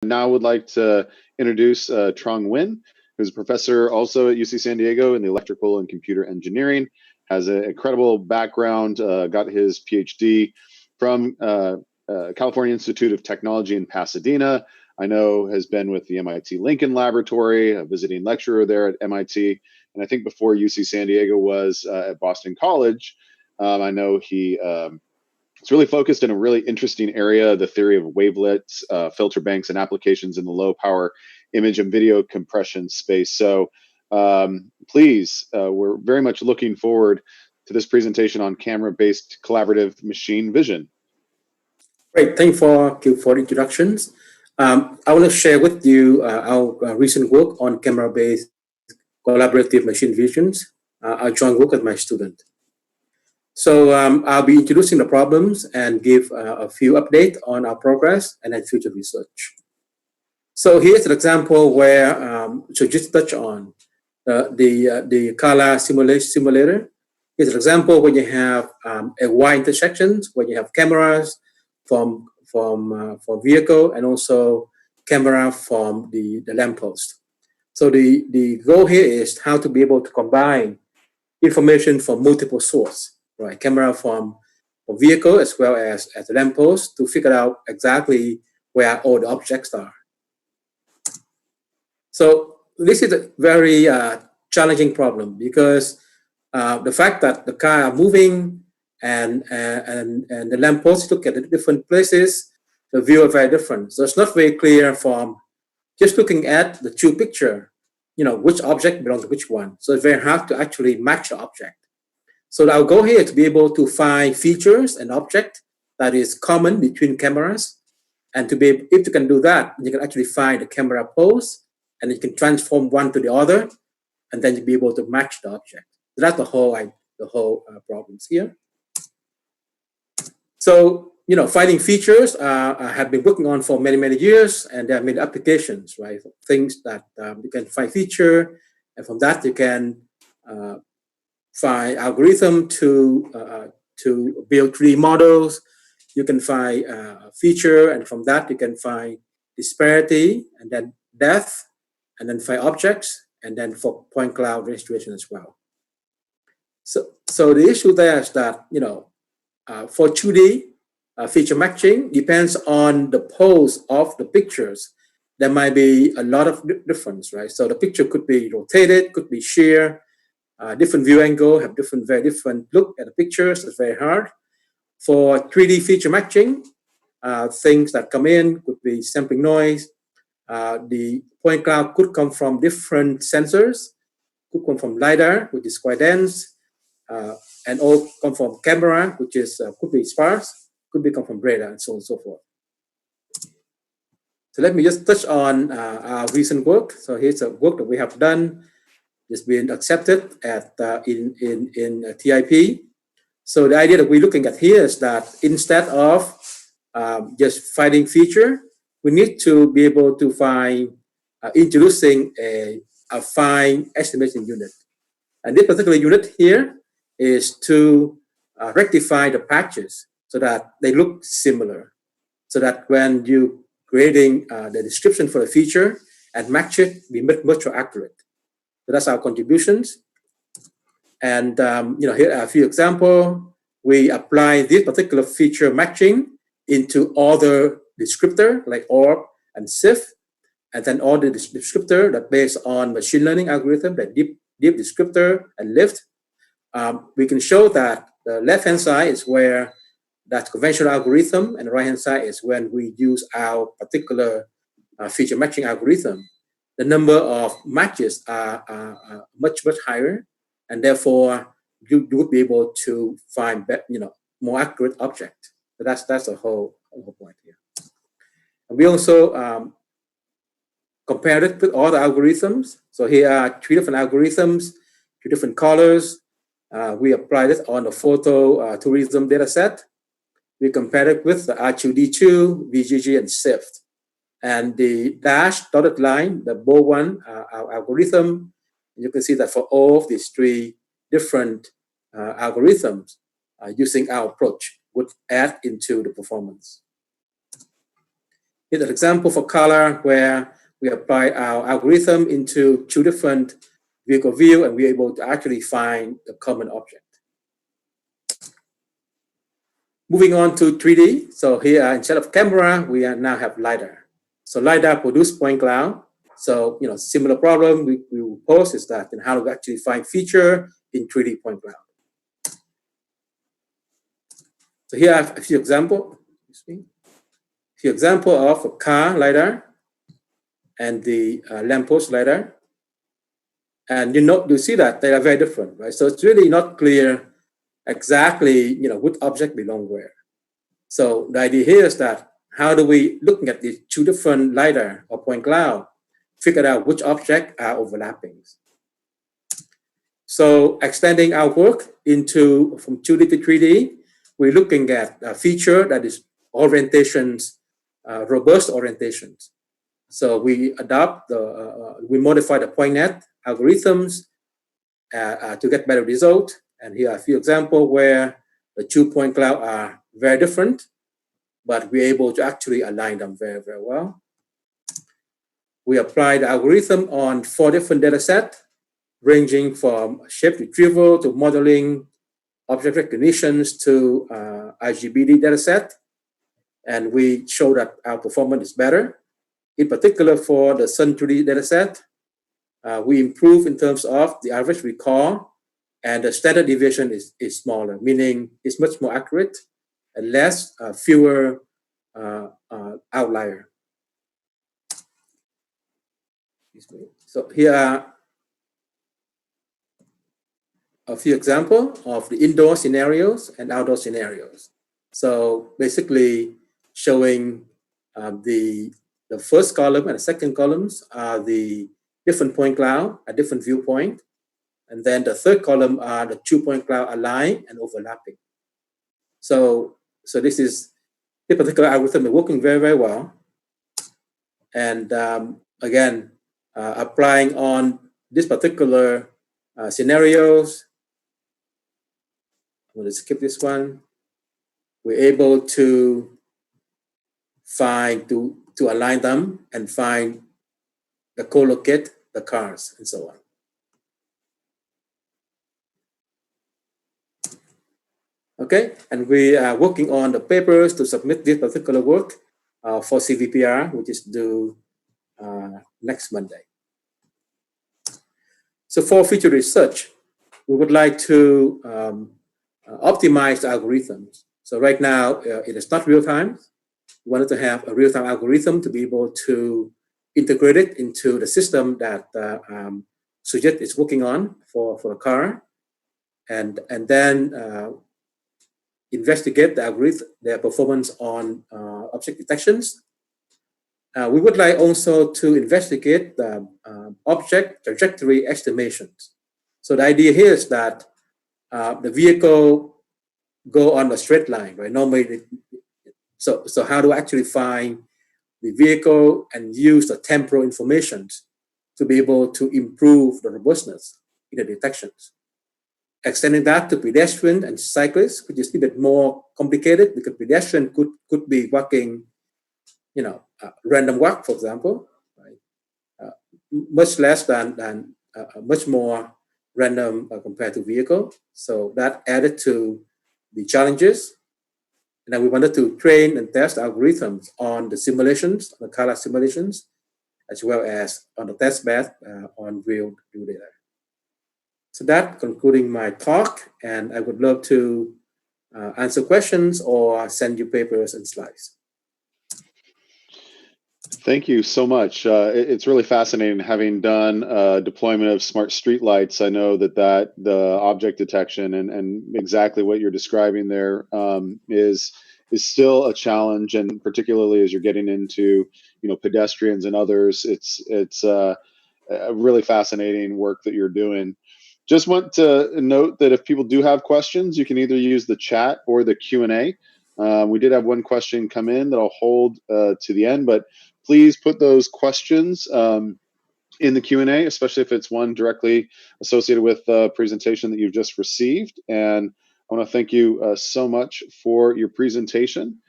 Now I would like to introduce Truong Nguyen, who's a professor also at UC San Diego in the electrical and computer engineering, has an incredible background, got his PhD from California Institute of Technology in Pasadena. I know has been with the MIT Lincoln Laboratory, a visiting lecturer there at MIT. And I think before UC San Diego was at Boston College, I know he it's really focused in a really interesting area, the theory of wavelets, filter banks, and applications in the low power image and video compression space. So please, we're very much looking forward to this presentation on camera-based collaborative machine vision. Great, thank you for the introductions. I want to share with you our recent work on camera-based collaborative machine visions, our joint work with my student. So I'll be introducing the problems and give a few updates on our progress and then future research. So here's an example where, so just touch on the color simulator. Here's an example where you have a Y intersections, where you have cameras from vehicle and also camera from the lamppost. So the goal here is how to be able to combine information from multiple sources. Right, camera from vehicle as well as the lamppost to figure out exactly where all the objects are. So this is a very challenging problem because the fact that the car are moving and the lamppost look at the different places, the view are very different. So it's not very clear from just looking at the two picture, which object belongs to which one. So it's very hard to actually match the object. So our goal here is to be able to find features and object that is common between cameras, and to be if you can do that, you can actually find the camera pose, and you can transform one to the other, and then you'll be able to match the object. So that's the whole problems here. So finding features I have been working on for many years, and there are many applications, right? Things that you can find feature, and from that you can find algorithm to build 3D models. You can find feature, and from that you can find disparity, and then depth, and then find objects, and then for point cloud registration as well. So the issue there is that for 2D feature matching depends on the pose of the pictures. There might be a lot of difference, right? So the picture could be rotated, could be sheer. Different view angle have very different look at the pictures. It's very hard. For 3D feature matching, things that come in could be sampling noise. The point cloud could come from different sensors, could come from LiDAR, which is quite dense, and all come from camera, which is could be sparse, could be come from radar, and so on and so forth. So let me just touch on our recent work. So here's a work that we have done. It's been accepted at in TIP. So the idea that we're looking at here is that instead of just finding feature, we need to be able to find introducing a fine estimation unit. And this particular unit here is to rectify the patches so that they look similar, so that when you creating the description for the feature and match it, be much more accurate. So that's our contributions. And here are a few examples. We apply this particular feature matching into other descriptor like ORB and SIF, and then all the descriptor that based on machine learning algorithm, that deep descriptor and lift. We can show that the left-hand side is where that's conventional algorithm, and the right-hand side is when we use our particular feature matching algorithm. The number of matches are much higher, and therefore you would be able to find more accurate object. So that's the whole point here. And we also compared it with all the algorithms. So here are 3 different algorithms, 2 different colors. We applied it on the photo tourism data set. We compared it with the R2D2, VGG, and SIFT. And the dashed dotted line, the bold one, our algorithm, you can see that for all of these 3 different algorithms, using our approach would add into the performance. Here's an example for color where we apply our algorithm into two different vehicle view, and we're able to actually find the common object. Moving on to 3D. So here, instead of camera, we now have LiDAR. So LiDAR produce point cloud. So, similar problem we will pose is that how do we actually find feature in 3D point cloud? So here I have a few examples. Few example of a car LiDAR and the lamppost LiDAR. And you see that they are very different, right? So it's really not clear exactly, which object belong where. So the idea here is that how do we, looking at these two different LiDAR or point cloud, figure out which objects are overlapping. So extending our work from 2D to 3D, we're looking at a feature that is orientations, robust orientations. So we we modify the point net algorithms to get better result. And here are a few examples where the 2 point cloud are very different, but we're able to actually align them very, very well. We apply the algorithm on 4 different data sets, ranging from shape retrieval to modeling, object recognitions to IGBD data set. And we show that our performance is better. In particular, for the Sun 3D data set, we improve in terms of the average recall, and the standard deviation is smaller, meaning it's much more accurate and fewer outlier. So here are a few examples of the indoor scenarios and outdoor scenarios. So basically showing the first column and the second columns are the different point cloud at different viewpoint. And then the third column are the 2 point cloud aligned and overlapping. So this particular algorithm is working very, very well. And again, applying on this particular scenarios, I'm going to skip this one. We're able to align them and find the co-locate the cars and so on. Okay, and we are working on the papers to submit this particular work for CVPR, which is due next Monday. So for future research, we would like to optimize the algorithms. So right now, it is not real time. We wanted to have a real-time algorithm to be able to integrate it into the system that Sujit is working on for a car, and then investigate the algorithm, their performance on object detections. We would like also to investigate the object trajectory estimations. So the idea here is that the vehicle go on a straight line, right? Normally, so how do I actually find the vehicle and use the temporal information to be able to improve the robustness in the detections? Extending that to pedestrian and cyclists, which is a bit more complicated because pedestrian could be walking, random walk, for example, right? Much less than much more random compared to vehicle. So that added to the challenges. And then we wanted to train and test algorithms on the simulations, the color simulations, as well as on the test bed on real data. So that concluding my talk, and I would love to answer questions or send you papers and slides. Thank you so much. It's really fascinating having done deployment of smart streetlights. I know that the object detection and exactly what you're describing there is still a challenge, and particularly as you're getting into pedestrians and others, it's a really fascinating work that you're doing. Just want to note that if people do have questions, you can either use the chat or the Q&A. We did have one question come in that I'll hold to the end, but please put those questions in the Q&A, especially if it's one directly associated with the presentation that you've just received. And I want to thank you so much for your presentation.